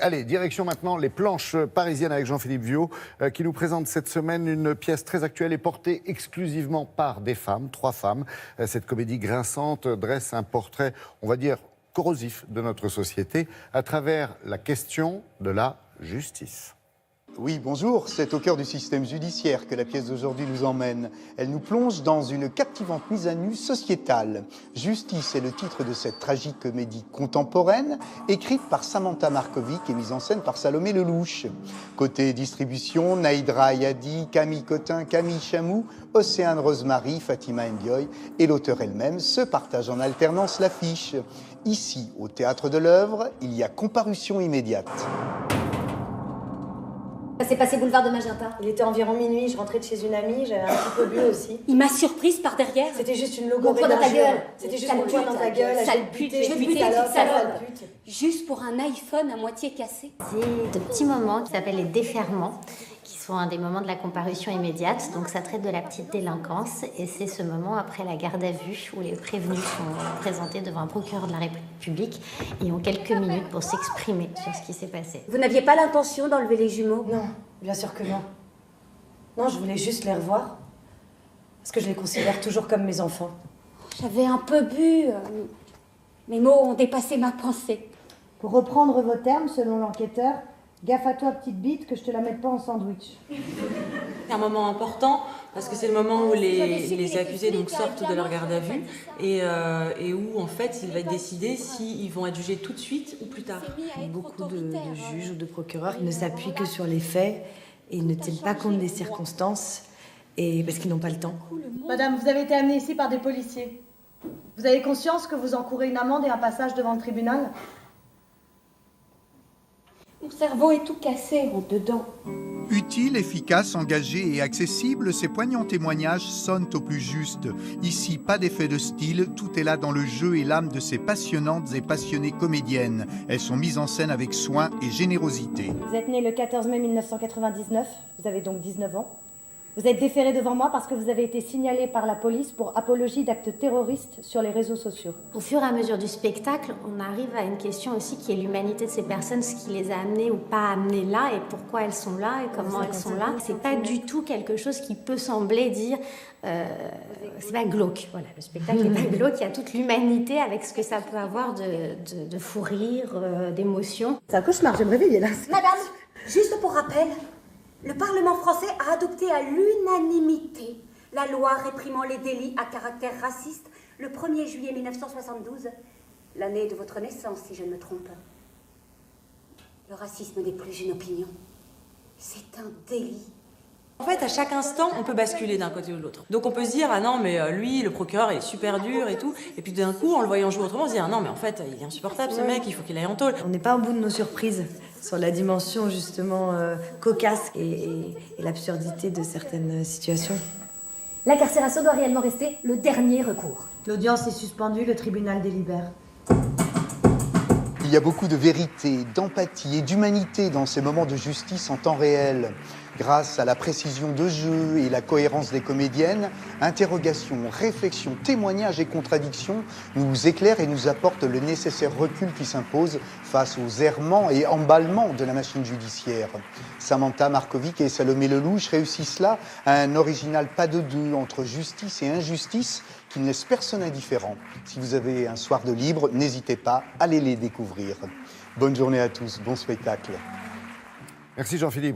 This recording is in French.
Allez, direction maintenant les planches parisiennes avec Jean-Philippe Viaud, qui nous présente cette semaine une pièce très actuelle et portée exclusivement par des femmes, 3 femmes. Cette comédie grinçante dresse un portrait, on va dire, corrosif de notre société à travers la question de la justice. Oui, bonjour, c'est au cœur du système judiciaire que la pièce d'aujourd'hui nous emmène. Elle nous plonge dans une captivante mise à nu sociétale. Justice est le titre de cette tragique comédie contemporaine, écrite par Samantha Markovic et mise en scène par Salomé Lelouch. Côté distribution, Naïdra Ayadi, Camille Cotin, Camille Chamou, Océane Rosemary, Fatima Ndioy et l'auteur elle-même se partagent en alternance l'affiche. Ici, au Théâtre de l'Œuvre, il y a comparution immédiate. Ça s'est passé boulevard de Magenta. Il était environ minuit, je rentrais de chez une amie, j'avais un petit peu bu aussi. Il m'a surprise par derrière. C'était juste une logo. Mon poing dans ta gueule. C'était juste mon poing dans ta gueule. Sale pute, je vais te buter, salope, salope. pute. Juste pour un iPhone à moitié cassé. C'est de petits moments qui s'appellent les déferments, qui sont un des moments de la comparution immédiate. Donc ça traite de la petite délinquance et c'est ce moment après la garde à vue où les prévenus sont présentés devant un procureur de la République et ont quelques minutes pour s'exprimer sur ce qui s'est passé. Vous n'aviez pas l'intention d'enlever les jumeaux? Non, bien sûr que non. Non, je voulais juste les revoir. Parce que je les considère toujours comme mes enfants. J'avais un peu bu. Mes mots ont dépassé ma pensée. Pour reprendre vos termes, selon l'enquêteur, gaffe à toi, petite bite, que je te la mette pas en sandwich. C'est un moment important parce que c'est le moment où les accusés donc sortent de leur garde à vue et où en fait il va décider s'ils vont être jugés tout de suite ou plus tard. Beaucoup de juges ou de procureurs ne s'appuient que sur les faits et ne tiennent pas compte des circonstances et parce qu'ils n'ont pas le temps. Madame, vous avez été amenée ici par des policiers. Vous avez conscience que vous encourez une amende et un passage devant le tribunal? Mon cerveau est tout cassé en dedans. Utile, efficace, engagé et accessible, ces poignants témoignages sonnent au plus juste. Ici, pas d'effet de style, tout est là dans le jeu et l'âme de ces passionnantes et passionnées comédiennes. Elles sont mises en scène avec soin et générosité. Vous êtes né le 14 mai 1999, vous avez donc 19 ans. Vous êtes déféré devant moi parce que vous avez été signalé par la police pour apologie d'actes terroristes sur les réseaux sociaux. Au fur et à mesure du spectacle, on arrive à une question aussi qui est l'humanité de ces personnes, ce qui les a amenées ou pas amenées là et pourquoi elles sont là et comment elles sont là. C'est pas du tout quelque chose qui peut sembler dire c'est pas glauque. Voilà, le spectacle n'est pas glauque, il y a toute l'humanité avec ce que ça peut avoir de fou rire, d'émotion. C'est un cauchemar, je vais me réveiller là. Madame, juste pour rappel, le Parlement français a adopté à l'unanimité la loi réprimant les délits à caractère raciste le 1er juillet 1972, l'année de votre naissance, si je ne me trompe. Le racisme n'est plus une opinion, c'est un délit. En fait, à chaque instant, on peut basculer d'un côté ou de l'autre. Donc on peut se dire, ah non, mais lui, le procureur, il est super dur et tout. Et puis d'un coup, en le voyant jouer autrement, on se dit, ah non, mais en fait, il est insupportable ce mec, il faut qu'il aille en tôle. On n'est pas au bout de nos surprises sur la dimension justement cocasse et l'absurdité de certaines situations. L'incarcération doit réellement rester le dernier recours. L'audience est suspendue, le tribunal délibère. Il y a beaucoup de vérité, d'empathie et d'humanité dans ces moments de justice en temps réel. Grâce à la précision de jeu et la cohérence des comédiennes, interrogations, réflexions, témoignages et contradictions nous éclairent et nous apportent le nécessaire recul qui s'impose face aux errements et emballements de la machine judiciaire. Samantha Markovic et Salomé Lelouch réussissent là un original pas de deux entre justice et injustice qui ne laisse personne indifférent. Si vous avez un soir de libre, n'hésitez pas, allez les découvrir. Bonne journée à tous, bon spectacle. Merci Jean-Philippe.